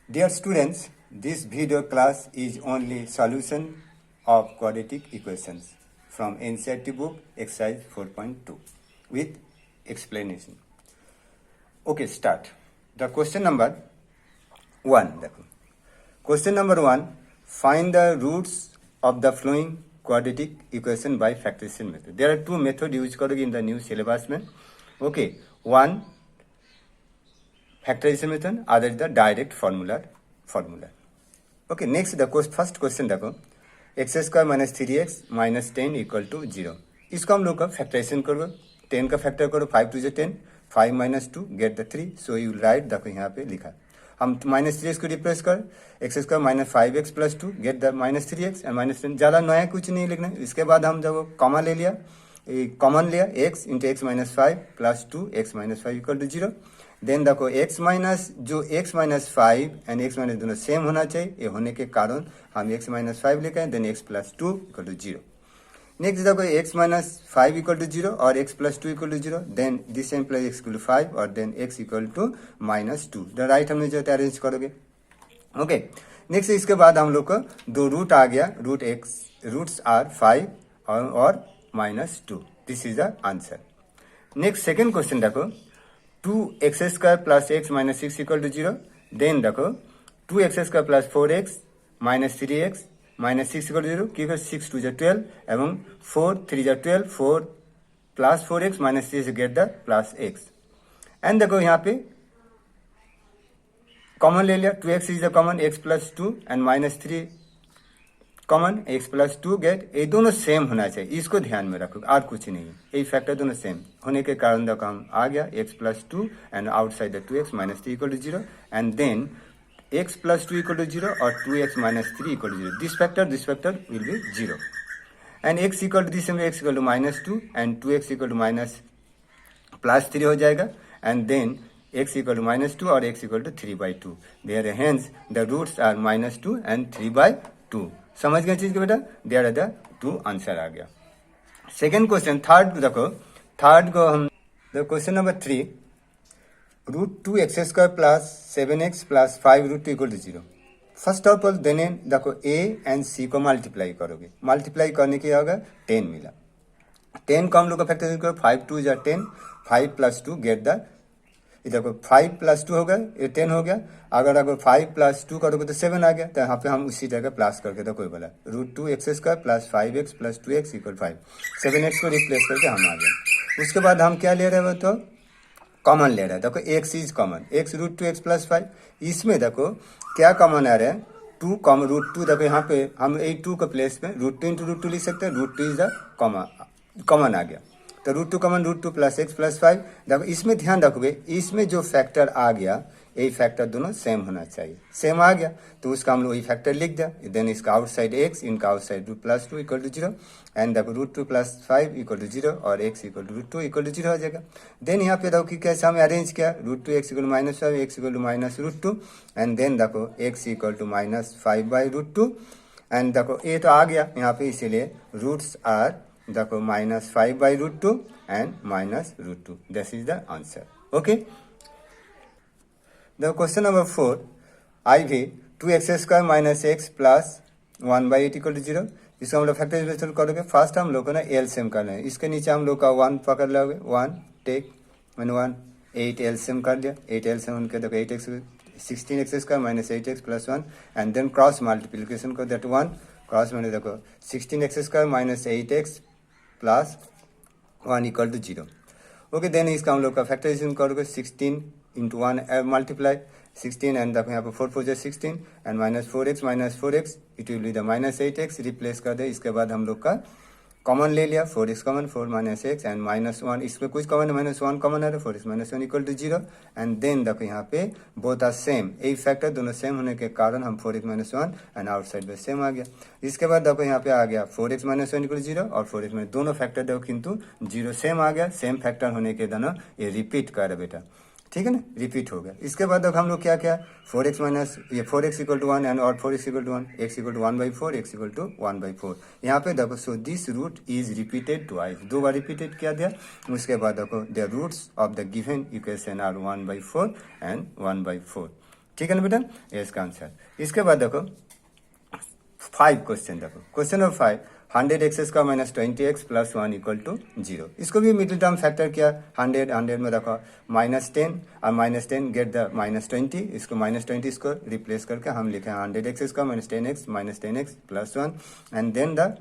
Dear students, this video class is only solution of quadratic equations from NCERT book exercise 4.2 with explanation. Okay, start. The question number 1. Question number 1. Find the roots of the following quadratic equation by factorization method. There are two methods used in the new syllabus. Okay, one factorization method, other is the direct formula. Okay, next the first question देखो, x square minus 3x minus 10 equal to 0. इसको हम लोग का factorisation करो, 10 का factor करो, 5 to 10, 5 minus 2 get the 3. So you will write देखो यहाँ पे लिखा, हम माइनस 3x को रिप्लेस कर, x square minus 5x plus 2 get the minus 3x and minus 10. ज़्यादा नया कुछ नहीं लिखना. इसके बाद हम जब कॉमन ले लिया, कॉमन लिया x into x minus 5 plus 2 x minus 5 equal to 0. Then देखो x माइनस जो x minus 5 and x minus दोनों सेम होना चाहिए. ये होने के कारण हम x माइनस 5 लिखे हैं. Then x plus 2 equal to 0. Next देखो x माइनस 5 इक्वल टू 0 और x plus 2 equal to 0. Then this implies x equal to 5 और then x equal to minus 2. The right हमने जो अरेंज करोगे. ओके, नेक्स्ट इसके बाद हम लोग को दो रूट आ गया. रूट्स आर 5 और minus 2. This is the answer. Next second question देखो, 2x square plus x minus 6 equal to 0. Then देखो 2x square plus 4x minus 3x minus 6 equal to 0. क्योंकि 6 2 12 एवं 4 3 12, 4 प्लस 4x माइनस 3 से get the plus x. And देखो यहाँ पे common ले लिया, 2x is the common, x plus 2 and minus 3 common, x plus 2 get. ये दोनों सेम होना चाहिए, इसको ध्यान में रखो, और कुछ नहीं. ये फैक्टर दोनों सेम होने के कारण देखो हम आ गया x plus 2 and outside the 2x minus 3 equal to 0 and then x plus 2 equal to 0 or 2x minus 3 equal to 0. This factor will be 0. And x equal to this x equal to minus 2 and 2x equal to minus plus 3 हो जाएगा. And then x equal to minus 2 और x equal to 3 by 2. There hence the roots are minus 2 and 3 by 2. समझ गए चीज के बेटा? There are the two answer आ गया. Second question, third देखो, थर्ड को हम the question number 3. Root 2x square plus 7x plus 5 root 2 equal to 0. First of all देने देखो a एंड c को मल्टीप्लाई करोगे. मल्टीप्लाई करने के होगा 10 मिला. 10 को हम लोग का फैक्टर करो, 5 2 जा 10, 5 प्लस 2 गेट द, देखो 5 प्लस 2 होगा, ये 10 हो गया. अगर 5 प्लस 2 करोगे तो 7 आ गया. तो यहाँ पे हम उसी जगह प्लस करके देखो कोई बोला root 2x square plus 5x plus 2x equal 5. 7x को रिप्लेस करके हम आ गए. उसके बाद हम क्या ले रहे हो तो कॉमन ले रहा है. देखो x is common, x root 2x plus 5. इसमें देखो क्या कॉमन आ रहा है, 2 कॉमन रूट 2. देखो यहाँ पे हम 2 के प्लेस में रूट 2 इंटू रूट 2 लिख सकते हैं. रूट 2 इज द कॉमन आ गया. तो root 2 common, root 2 plus x plus 5. देखो इसमें ध्यान रखोगे, इसमें जो फैक्टर आ गया यही फैक्टर दोनों सेम होना चाहिए. सेम आ गया तो उसका हम लोग वही फैक्टर लिख दिया. देन इसका आउटसाइड x, इनका outside root plus 2 equal to 0 and देखो रूट 2 प्लस 5 इक्वल टू 0 और x equal to root 2 equal to 0 हो जाएगा. देन यहाँ पे देखो कि कैसे हमें अरेंज किया, root 2 x equal to minus 5, x equal to minus root 2 and then देखो x equal to minus 5 by root 2. And देखो ये तो आ गया यहाँ पे, इसीलिए रूट्स आर देखो minus 5 by root 2 and minus root 2. This is the answer. Okay, the question number 4, IV 2x square minus x plus 1 by 8 equal to 0. इसको हम लोग फैक्टराइजेशन करोगे. फर्स्ट हम लोग को ना एलसीएम करना है. इसके नीचे हम लोग का 1 पकड़ लोगे, 1 टेक मैंने 1 8 एलसीएम कर दिया. 8 एलसीएम उनके देखो 8x 16x square minus 8x plus 1 and then cross multiplication कर दैट 1 क्रॉस मैंने देखो 16x square minus 8x plus 1 equal to 0. Okay, then इसका हम लोग का फैक्टराइजेशन करोगे. 16 इंटू 1 मल्टीप्लाई 16 एंड देखो यहाँ पे 4 4 16 and minus 4x it will be the minus 8x. Replace कर दे. इसके बाद हम लोग का कॉमन ले लिया, 4x common, 4 minus x and minus 1. इसमें कुछ कॉमन है, माइनस 1 कॉमन है, 4x minus 1 equal to 0 and then देखो यहाँ पे बोथ आर सेम. यही फैक्टर दोनों सेम होने के कारण हम 4x माइनस 1 एंड आउटसाइड में सेम आ गया. इसके बाद देखो यहाँ पे आ गया 4x माइनस 1 इक्वल 0 और 4x माइनस, दोनों फैक्टर देखो किंतु 0 सेम आ गया. सेम फैक्टर होने के दोनों ये रिपीट कर बेटा, ठीक है ना, रिपीट हो गया. इसके बाद देखो हम लोग क्या क्या, 4x माइनस ये 4x इक्वल टू 1 एंड और 4x equal to 1, x equal to 1 by 4, x equal to 1 by 4. यहाँ पे देखो so this root is repeated twice, 2 बार रिपीटेड किया दिया. उसके बाद देखो the roots of the given equation are 1 by 4 and 1 by 4. ठीक है ना बेटा, ये इसका आंसर। इसके बाद देखो 5 क्वेश्चन, देखो question number 5, 100x square minus 20x plus 1 equal to 0। इसको भी मिडिल टर्म फैक्टर किया, 100 में रखा -10 और -10 गेट द -20, इसको -20 इसको रिप्लेस करके हम लिखे 100x square minus 10x plus 1 and then the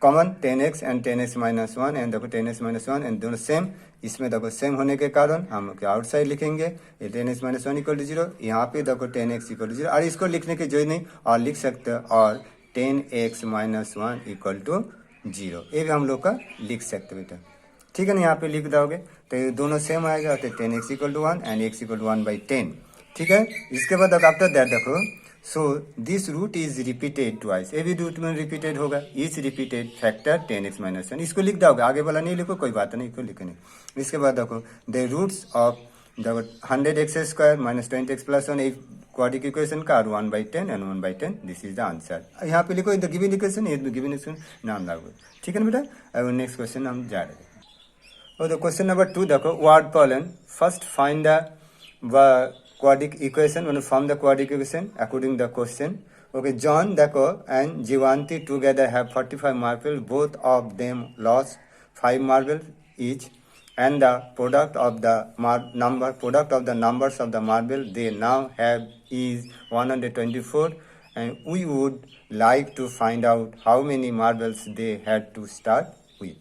common 10x and 10x minus 1 and देखो 10x माइनस 1 एंड दोनों सेम, इसमें देखो सेम होने के कारण हम आउटसाइड लिखेंगे, ये 10x माइनस 1 इक्वल टू 0, यहाँ पे देखो 10x इक्वल टू 0, और इसको लिखने की जरूरत नहीं, और लिख सकते हैं और 10x माइनस 1 इक्वल टू 0, ये भी हम लोग का लिख सकते बेटा। ठीक है ना, यहाँ पे लिख दोगे तो ये दोनों सेम आएगा, तो 10x equal to 1 and x equal to 1/10। ठीक है, इसके बाद आफ्टर दैट देखो, so this root is repeated twice, ये भी रूट में रिपीटेड होगा, is repeated factor 10x minus 1, इसको लिख दोगे, आगे वाला नहीं लिखो, कोई बात नहीं, इसको लिखो नहीं। इसके बाद देखो the roots of the 100x square minus 20x plus 1, एक क्वाड्रिक इक्वेशन का, और 1/10 and 1/10, this is the answer. यहाँ पे लिखो द गिवन इक्वेशन, ये गिवन इक्वेशन नाम लागू। ठीक है ना बेटा, अब नेक्स्ट क्वेश्चन हम जा रहे हैं। और क्वेश्चन नंबर 2 देखो, word problem, first find the quadratic equation when from the quadratic equation according the question. Okay, John Dako and Jivanti together have 45 marbles, both of them lost 5 marbles each, and the product of the numbers of the marble they now have is 124, and we would like to find out how many marbles they had to start with.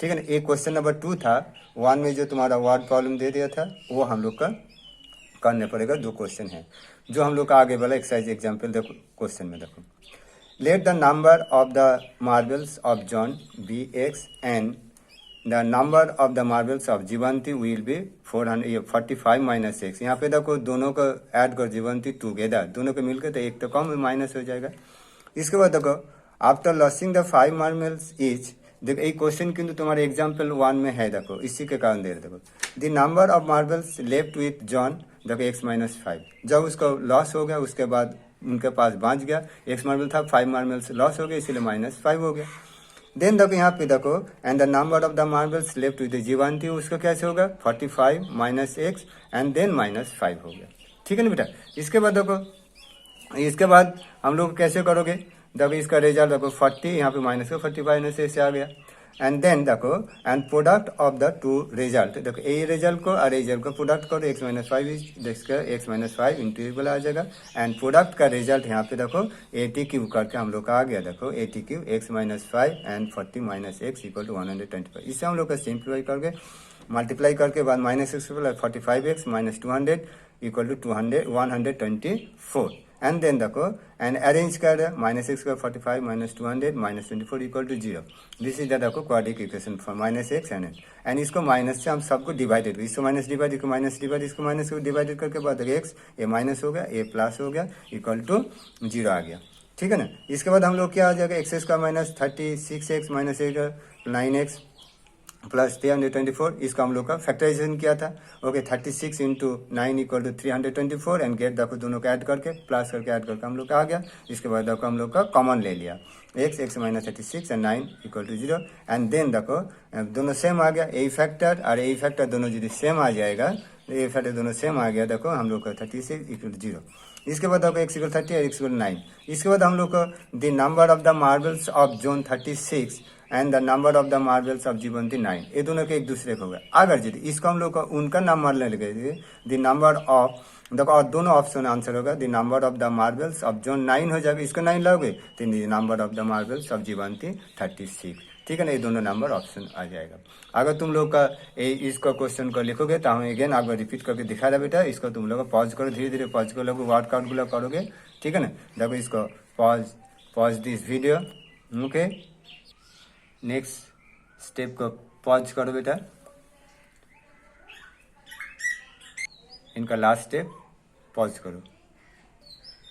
ठीक है ना, एक question number 2 था, 1 में जो तुम्हारा word problem दे दिया था वो हम लोग का करने पड़ेगा। 2 क्वेश्चन है जो हम लोग का आगे वाला एक्सरसाइज एग्जाम्पल देखो, क्वेश्चन में देखो, let the number of the marbles of John be x and the number of the marbles of Jivanti will be 45 minus x। यहाँ पे देखो दोनों को ऐड कर, जीवंती टूगेदर, दोनों को मिलकर तो एक तो कम माइनस हो जाएगा। इसके बाद देखो after losing the 5 marbles each, देखो एक क्वेश्चन किंतु तुम्हारे एग्जाम्पल 1 में है, देखो इसी के कारण दे रहे, देखो the number of marbles left with John, देखो x माइनस 5, जब उसको लॉस हो गया उसके बाद उनके पास बच गया, x मार्बल था, 5 मार्बल्स लॉस हो गया, इसलिए -5 हो गया। देन देखो यहाँ पे देखो, and the number of the marbles left with Jivanti, उसको कैसे होगा 45 माइनस x एंड देन -5 हो गया। ठीक है ना बेटा, इसके बाद देखो, इसके बाद हम लोग कैसे करोगे, देखो इसका रिजल्ट देखो 40, यहाँ पे माइनस का 45 से आ गया, एंड देन देखो and product of the 2 result, देखो ए रिजल्ट को और रिजल्ट को प्रोडक्ट करो, x minus 5 x minus 5 into equal आ जाएगा, एंड प्रोडक्ट का रिजल्ट यहाँ पे देखो 80 क्यूब करके हम लोग का आ गया, देखो 80 cube x minus 5 and 40 minus x equal to 125। इससे हम लोग का सिंप्लीफाई करके मल्टीप्लाई करके बाद -6 45x minus 200 equal to 124, and then देखो एंड अरेंज कर -6 का 45 minus 200 minus 24 equal to 0, this is the देखो quadratic equation for -x and इसको माइनस से हम सबको डिवाइडेड, इसको माइनस डिवाइड, इसको माइनस डिवाइड, इसको माइनस को डिवाइडेड करके बाद x ये माइनस हो गया, ये प्लस हो गया, इक्वल टू 0 आ गया। ठीक है ना, इसके बाद हम लोग क्या आ जाएगा, x का minus 36x minus 9x plus 324, इसका हम लोग का फैक्टराइजेशन किया था। Okay, 36 into 9 equal to 324 and get देखो दोनों को ऐड करके प्लस करके ऐड करके हम लोग का आ गया। इसके बाद देखो हम लोग का कॉमन ले लिया, x minus 36 and 9 equal to 0, and then देखो दोनों सेम आ गया, ए फैक्टर और ए फैक्टर दोनों यदि सेम आ जाएगा, ए फैक्टर दोनों सेम आ गया, देखो हम लोग का 36 इक्वल टू 0। इसके बाद देखो x इक्वल 30 और x इक्वल 9। इसके बाद हम लोग को the number of the marbles of John 36 and the number of the marbles of Jivanti 9, ये दोनों के एक दूसरे को होगा। अगर यदि इसको हम लोग का उनका नंबर ले लेंगे, द नंबर ऑफ देखो, और दोनों ऑप्शन आंसर होगा, the number of the marbles of John 9 हो जाएगा, इसको 9 लोगे तो the number of the marbles of Jivanti 36। ठीक है ना, ये दोनों नंबर ऑप्शन आ जाएगा। अगर तुम लोग का इसका क्वेश्चन को लिखोगे तो हम अगेन आपको रिपीट करके दिखा रहा बेटा, इसको तुम लोग पॉज करो, धीरे धीरे पॉज कर लोगे, वर्ड काउंट गुला करोगे। ठीक है ना, देखो इसको pause this video. Okay, next step को पॉज करो बेटा, इनका लास्ट स्टेप पॉज करो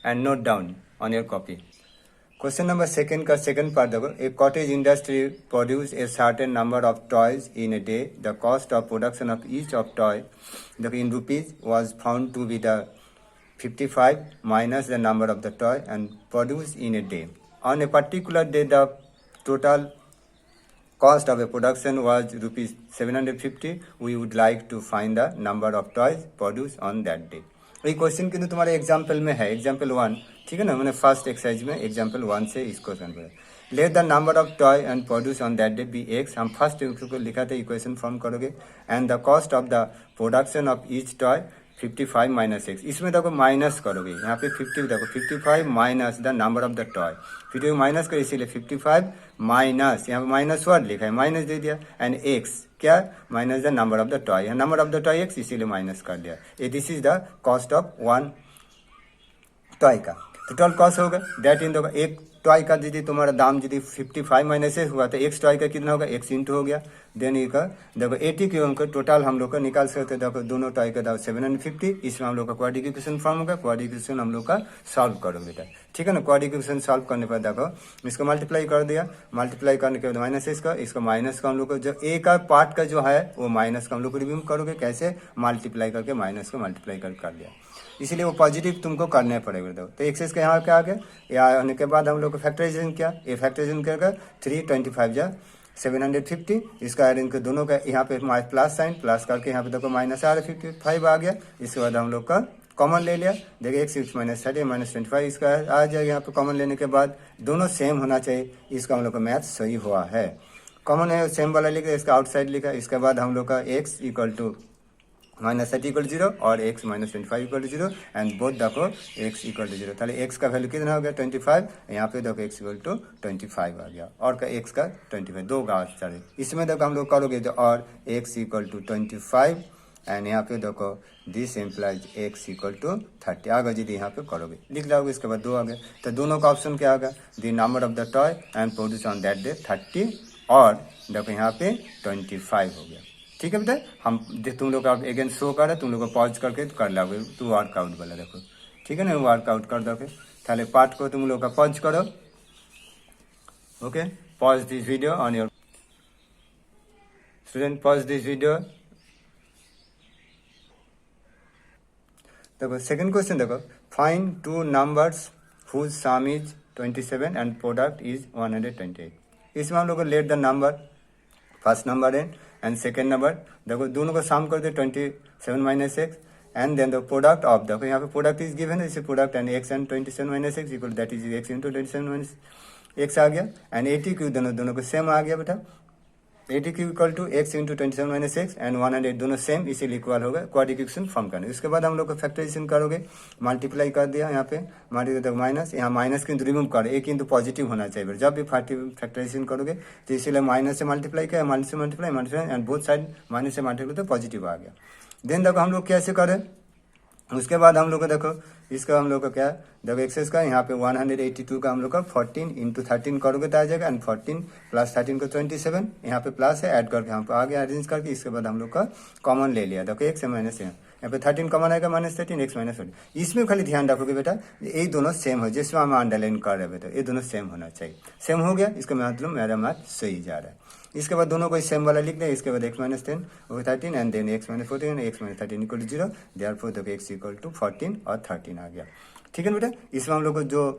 and note down on your copy. Question number 2 का सेकंड पार्ट देखो, a cottage industry produce a certain number of toys in a day, the cost of production of each of toy देखो in rupees was found to be the 55 minus the number of the toy and produced in a day. On a particular day, the total cost of a production was rupees 750. We would like to find the number of toys produced on that day. ये question किंतु तुम्हारे example में है, example 1, ठीक है ना, मैंने first exercise में एग्जाम्पल 1 से इस क्वेश्चन को let the number of toy and produce on that day be x. हम फर्स्ट को लिखा था, इक्वेशन फॉर्म करोगे, and the cost of the production of each toy 55 minus x. इसमें देखो माइनस करोगे, यहाँ पे 50 देखो 55 minus the number of the toy, 50 minus कर, इसीलिए 55 माइनस, यहाँ पे माइनस वर्ड लिखा है, माइनस दे दिया, एंड एक्स क्या, minus the number of the toy, यहाँ number of the toy x, इसीलिए माइनस कर दिया। ये this is the cost of one toy का टोटल कॉस्ट होगा। दैट इन देखो एक टॉय का यदि तुम्हारा दाम यदि 55 माइनस हुआ तो एक्स टॉय का कितना होगा, एक्स इंटू हो गया। देन ये का देखो 80 के उनको टोटल हम लोग का निकाल सकते हैं। देखो दोनों टॉय का दाम 750, इसमें हम लोग का क्वाड्रेटिक इक्वेशन फॉर्म होगा, क्वाड्रेटिक इक्वेशन हम लोग का सॉल्व करो बेटा, ठीक है ना। क्वाड्रेटिक इक्वेशन सॉल्व करने पर देखो इसको मल्टीप्लाई कर दिया, मल्टीप्लाई करने के बाद माइनस इसका माइनस का हम लोग को जो ए का पार्ट का जो है वो माइनस का हम लोग को रिमूव करोगे, कैसे, मल्टीप्लाई करके माइनस को मल्टीप्लाई कर दिया, इसीलिए वो पॉजिटिव तुमको करने पड़ेगा। तो एक्सेस का यहाँ क्या आ गया, यहाँ होने के बाद हम लोग को फैक्टराइजेशन किया, ये फैक्टराइजेशन करेगा 325 जा 750, इसका इनके दोनों का यहाँ पे प्लस साइन, प्लस करके यहाँ पे देखो माइनस आ रहा 55 आ गया। इसके बाद हम लोग का कॉमन ले लिया, देखिए एक्स सिक्स माइनस 30 माइनस 25 इसका आ जाएगा। यहाँ पे कॉमन लेने के बाद दोनों सेम होना चाहिए, इसका हम लोग का मैथ सही हुआ है। कॉमन है सेम वाला लिखा, इसका आउटसाइड लिखा। इसके बाद हम लोग का x equal to minus 30 equal 0 और x minus 25 equal to 0 and both देखो एक्स इक्वल टू 0। ताले एक्स का वैल्यू कितना हो गया 25, यहाँ पे देखो एक्स इक्वल टू 25 आ गया, और का एक्स का 25, दो का आंसर। इसमें देखो हम लोग करोगे तो और एक्स इक्वल टू 25 एंड यहाँ पे देखो this implies x equal to 30 आगे यदि यहाँ पे करोगे लिख जाओगे। इसके बाद 2 आ गया, तो दोनों का ऑप्शन क्या होगा, the number of the toy and produce on that day 30 और देखो यहाँ पे 25 हो गया, ठीक है बेटा। हम तुम लोग का अगेन शो कर रहे, तुम लोग को पॉज करके कर लोगे तो वर्कआउट वाला देखो, ठीक है ना, वर्कआउट कर दोगे। ताले पार्ट को तुम लोग का पॉज करो, okay, pause this video on your student, pause this video. देखो सेकंड क्वेश्चन देखो, find two numbers whose sum is 27 and product is 128। इसमें हम लोग को let the number first number and second number, देखो दोनों को सम कर दे 27 minus x and then the product of, देखो यहाँ पे प्रोडक्ट इज गिवन है, इसे product and x and 27 minus x equal that is x into 27 minus x आ गया एंड 80 क्यू दोनों को सेम आ गया बेटा, 80 क्यू equal to x into 27 minus x and 100 दोनों सेम, इसीलिए इक्वल होगा, क्वाड्रेटिक इक्वेशन फॉर्म करना। उसके बाद हम लोग को फैक्टराइजेशन करोगे, मल्टीप्लाई कर दिया यहाँ पे मल्टीप्लाई माइनस, यहाँ माइनस किंतु रिमूव करो, एक किंतु पॉजिटिव होना चाहिए। जब भी फैक्टराइजेशन करोगे तो इसीलिए माइनस से मल्टीप्लाई किया, माइनस से multiply and both side minus से मल्टीप्लाई तो पॉजिटिव आ गया। देन देखो हम लोग कैसे करें, उसके बाद हम लोग को देखो इसका हम लोग का क्या, देखो एक्सेस का यहाँ पे 182 का हम लोग का 14 इंटू 13 करोगे तो आ जाएगा एंड 14 प्लस 13 को 27, यहाँ पे प्लस है ऐड करके यहाँ पे आगे अरेंज करके इसके बाद हम लोग का कॉमन ले लिया। देखो एक्स माइनस यहाँ पे 13 कॉमन आएगा माइनस 13 एक्स माइनस 14। इसमें खाली ध्यान रखोगे बेटा ये दोनों सेम हो, जिसमें हम अंडरलाइन कर रहे बेटा ये दोनों सेम होना चाहिए। सेम हो गया, इसका मतलब मेरा मैथ सही जा रहा है। इसके बाद दोनों को सेम वाला लिख दें, इसके बाद एक्स माइनस 10 और 13 and then x minus 14 x minus 13 equal to 0, therefore देखो एक्स इक्वल टू 14 और 13 आ गया, ठीक है बेटा। इसमें हम लोग को जो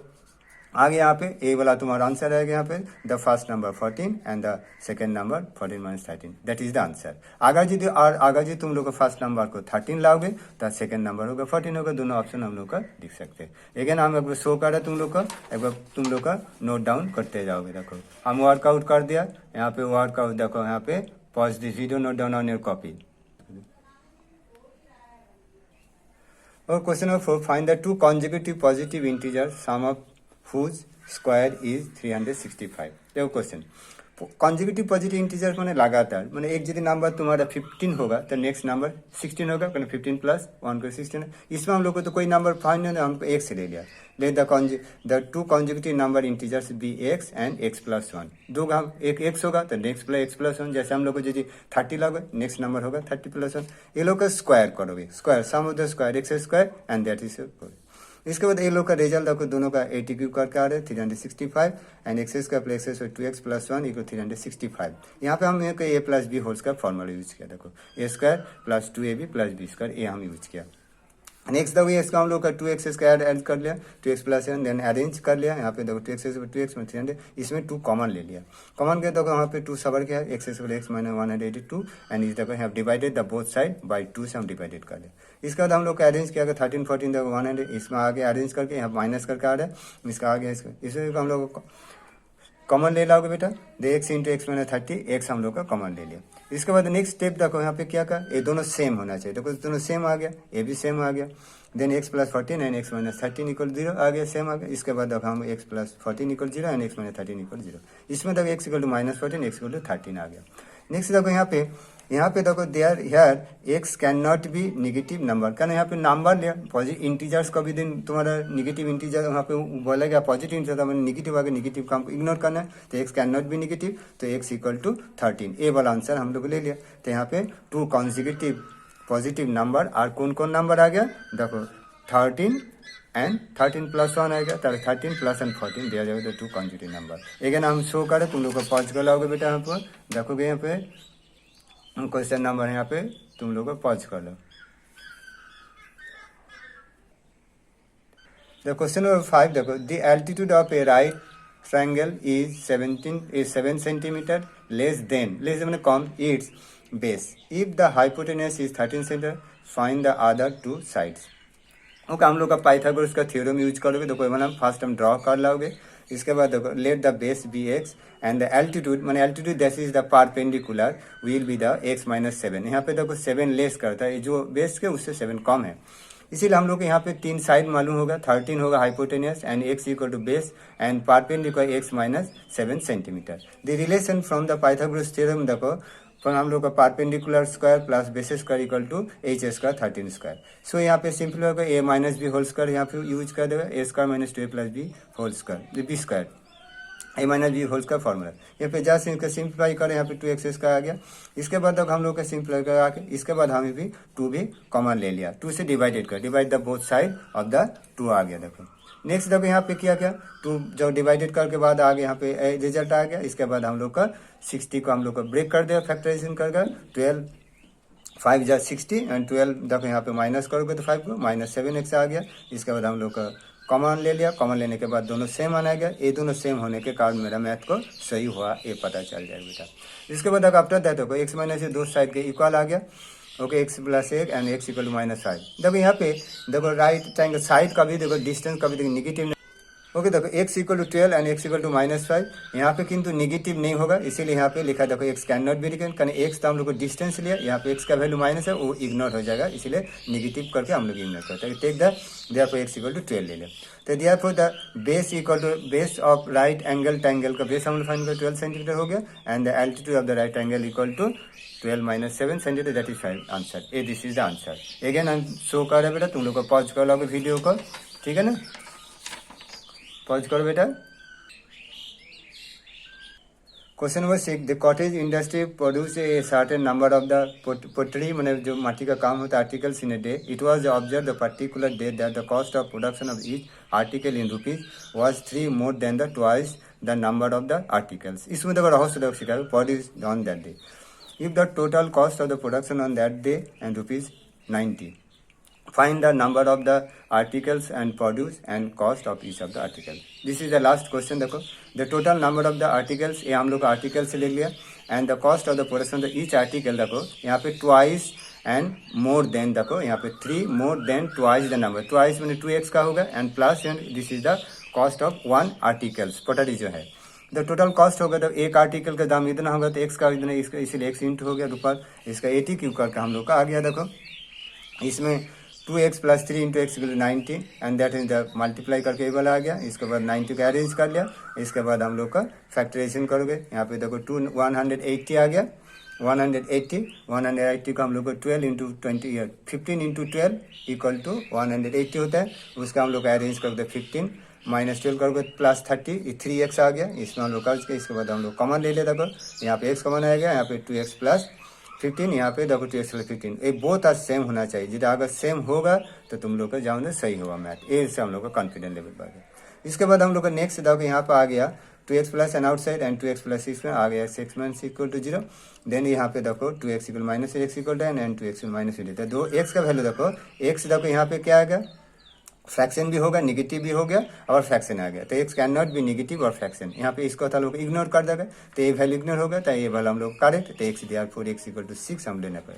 आगे यहाँ पे ए वाला तुम्हारा आंसर आएगा, यहाँ पे the first number 14 and the second number 14 minus 13 that is the answer. अगर जी तुम लोग को फर्स्ट नंबर को 13 लाओगे तो सेकेंड नंबर होगा 14 होगा, दोनों ऑप्शन हम लोग का लिख सकते हैं। अगेन हम एक बार शो कर रहे तुम लोग का, एक बार तुम लोग का नोट डाउन करते जाओगे। देखो हम वर्कआउट कर दिया, यहाँ पे वर्कआउट देखो यहाँ पे pause this video, note down on your copy. और question number 4, find the two consecutive positive integer sum of whose square is 365। देखो क्वेश्चन, कॉन्जिक्यूटिव पॉजिटिव इंटीजर मैंने लगातार, मैंने एक यदि नंबर तुम्हारा 15 होगा तो नेक्स्ट नंबर 16 होगा, 15 प्लस 1 को 16 है। इसमें हम लोग को तो कोई नंबर फाइंड नहीं, हमको एक से ले लिया। Let the two consecutive number integers be x and x plus 1, दो का एक एक्स होगा तो नेक्स्ट प्लस एक्स प्लस 1, जैसे हम लोग को यदि 30 लोगे नेक्स्ट नंबर होगा 30 प्लस 1। ये लोग का स्क्वायर करोगे, square sum of the square x square and that is. इसके बाद ये लोग का रिजल्ट देखो दोनों का 80 क्यूब करके आ रहे 365 एंड एक्स का plus x 2x plus 1 equal 365। यहाँ पे हम ए प्लस बी होल्स का फॉर्मूला यूज किया, देखो a square plus 2ab plus b square ये हम यूज किया। नेक्स्ट देखो ये इसका हम लोग का 2x इसका ऐड कर लिया, 2x plus N, then arrange कर लिया। यहाँ पे देखो 2x में 300, इसमें 2 कॉमन ले लिया। कॉमन के देखो यहाँ पे 2 सबर क्या है, x माइनस 182 एंड इस देखो यहाँ divided the both side by 2 से हम डिवाइडेड कर लिया। इसके बाद हम लोग का अरेंज किया 13 14 देखो 100, इसमें आगे अरेंज करके यहाँ माइनस करके आ रहा है, इसका आगे इसमें हम लोग कॉमन ले लाओगे बेटा, दे x into x minus 30, x हम लोग का कॉमन ले लिया। इसके बाद नेक्स्ट स्टेप देखो यहाँ पे क्या का, ये दोनों सेम होना चाहिए। देखो दोनों सेम आ गया, ये भी सेम आ गया। Then x plus 14 and x minus 13 equal 0 आ गया, सेम आ गया। इसके बाद देखो हम x plus 14 equal 0 and x minus 13 equal 0। इसमें देखो x equal to minus 14, x equal to 13 आ गया। नेक्स्ट देखो यहाँ पे देखो there here x can not be negative number, कहना यहाँ पे नंबर लिया पॉजिटिव इंटीजर्स का भी दिन तुम्हारा निगेटिव इंटीजर वहाँ पे बोलेगा पॉजिटिव इंटीजर, मैंने निगेटिव आगे निगेटिव का हमको इग्नोर करना है, तो x can not be negative, तो x इक्वल टू 13, ए वाला आंसर हम लोग ले लिया। तो यहाँ पे 2 कॉन्जिक्यूटिव पॉजिटिव नंबर, और कौन कौन नंबर आ गया देखो 13 एंड 13 प्लस 1 आएगा, 13 प्लस एंड 14 दिया जाएगा, तो 2 कॉन्जिक्यूटिव नंबर। अगेन हम शो करें, तुम लोग को पॉज कर लाओगे बेटा, यहाँ पर देखोगे यहाँ पे क्वेश्चन नंबर यहाँ पे तुम लोग पॉज कर लो। द क्वेश्चन नंबर 5 देखो, the altitude of a right triangle is 7 centimetre less than come its base if the hypotenuse is 13 centimetre, find the other 2 sides. Okay, हम लोग का पाइथागोरस का थ्योरम यूज करोगे, देखो हम फर्स्ट हम ड्रॉ कर लोगे। इसके बाद देखो let the base be x and the altitude माने altitude that is the perpendicular will be the x minus 7। यहाँ पे देखो 7 लेस करता है, जो बेस के उससे 7 कम है, इसीलिए हम लोग को यहाँ पे 3 साइड मालूम होगा, 13 होगा hypotenuse and x equal to base and perpendicular x minus 7 centimetre. The relation from the Pythagoras theorem देखो, पर हम लोग का perpendicular square plus base square equal to H square 13 square. So यहाँ पे सिंपल होगा a minus b whole square यहाँ पे यूज कर देगा, a square minus 2a plus b whole square, b square a minus b whole square formula. यहाँ पे जैसे इनका सिंप्लीफाई करें, यहाँ पे 2x स्क्वायर आ गया। इसके बाद तक हम लोग का सिंप्लीफाई करा के इसके बाद हमें भी 2 भी कॉमन ले लिया, 2 से डिवाइडेड कर, divide the both side of the 2 आ गया। देखो नेक्स्ट देखो यहाँ पे क्या 2 जब डिवाइडेड करके बाद आगे यहाँ पे रिजल्ट आ गया। इसके बाद हम लोग का 60 को हम लोग का ब्रेक कर दिया फैक्टराइजेशन करके, 12 5 जा 60 एंड 12 देखो यहाँ पे माइनस करोगे तो 5 को माइनस 7x आ गया। इसके बाद हम लोग का कॉमन ले लिया, कॉमन लेने के बाद दोनों सेम आना गया, ये दोनों सेम होने के कारण मेरा मैथ को सही हुआ, ये पता चल जाएगा बेटा। इसके बाद आफ्टर दैट देखो x माइनस ये दो साइड के इक्वल आ गया। Okay, x plus 1 and x equal to minus 5। देखो यहाँ पे देखो राइट ट्रायंगल साइड का भी देखो डिस्टेंस का भी देखो निगेटिव। ओके देखो x equal to 12 and x equal to minus 5, यहाँ पे किंतु निगेटिव नहीं होगा, इसीलिए यहाँ पे लिखा देखो x कैन नॉट बी रिकन, कारण x तो हम लोग को डिस्टेंस लिया, यहाँ पे x का वैल्यू माइनस है, वो इग्नोर हो जाएगा, इसीलिए निगेटिव करके हम लोग इग्नोर करते हैं। Take the therefore x equal to 12 ले लिया, तो therefore the base equal to base of right angle triangle का बेस हम लोग फाइंड कर 12 सेंटीमीटर हो गया, and the altitude of the right angle equal to 12 minus 7 centimetre, that is 5 answer. A this is the answer. Again हम show कर रहे बेटा, तुम लोग को पॉज कर लोगे वीडियो को, ठीक है ना, पॉज करो बेटा। Question number 6, the cottage industry produce a certain number of the pottery मैंने जो माटी का काम होता है articles in a day, it was observe the particular day that the cost of production of each article in rupees was 3 more than the twice the number of the articles. इसमें देखो रहस्य सिखाया produce on that day, if the total cost of the production on that day and rupees 90, find the number of the articles and produce and cost of each of the article. This is the last question। देखो the total number of the articles, ये हम लोग article से ले लिया, and the cost of the production of each article देखो यहाँ पे twice and more than देखो यहाँ पे 3 more than twice the number, twice मैंने 2x का होगा and plus and this is the cost of one articles पोटरी जो है। द टोटल कॉस्ट होगा तो एक आर्टिकल का दाम इतना होगा तो x का इतना, इसका इसीलिए x इंटू हो गया ऊपर, इसका 80 क्यूब करके हम लोग का आ गया। देखो इसमें 2x plus 3 into x 90 and that is the multiply करके ये वाला आ गया। इसके बाद 90 का अरेंज कर लिया, इसके बाद हम लोग का फैक्टराइजेशन करोगे, यहाँ पे देखो 180 आ गया, 180 को हम लोग को 12 इंटू 20 15 इंटू 12 इक्वल टू 180 होता है, उसका हम लोग का अरेंज करोगे 15 माइनस 12 करोगे प्लस 30, 3x आ गया, इसमें हम लोग करके इसके बाद हम लोग कॉमन ले लेते देखो यहाँ पे x कॉमन आएगा, यहाँ पे 2x प्लस 15, यहाँ पे देखो 2x प्लस 15, ये बहुत आज सेम होना चाहिए, जिधर अगर सेम होगा तो तुम लोग का जाओ सही होगा मैथ, ये से हम लोग का कॉन्फिडेंस लेवल बढ़ गया। इसके बाद हम लोग का नेक्स्ट देखो यहाँ पे आ गया 2x plus an outside and 2x plus 6 में आ गया 6 माइनस इक्वल टू 0। देन यहाँ पे देखो 2x equal minus x equal to एन एंड 2x माइनस तो दो x का वैल्यू देखो, x देखो यहाँ पे क्या आ गया, फ्रैक्शन भी होगा, नेगेटिव भी हो गया और फ्रैक्शन आ गया, तो x can not B negative और फ्रैक्शन, यहाँ पे इसको हम लोग इग्नोर कर देगा, तो ये वैल्यू इग्नोर होगा, तो ये वैल्यू हम लोग करेक्ट, तो x therefore x equal to 6 हम लेना पड़े।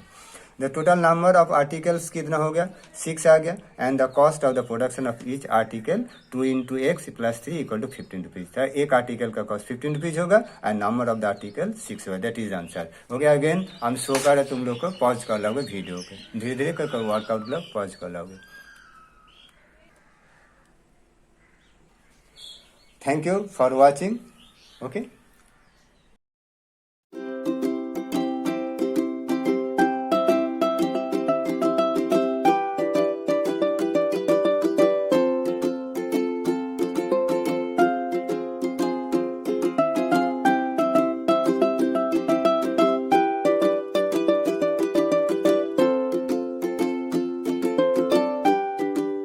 The total number of articles कितना हो गया, 6 आ गया, and the cost of the production of each article 2 into x plus 3 equal to 15 rupees, तो एक आर्टिकल का कॉस्ट 15 रुपीज होगा and number of the article 6 होगा, दैट इज आंसर हो गया। अगेन हम शो कर रहे तुम लोग को, पॉज कर लोगे वीडियो को, धीरे धीरे कर वर्कआउट लोग पॉज कर लोगे। Thank you for watching, okay.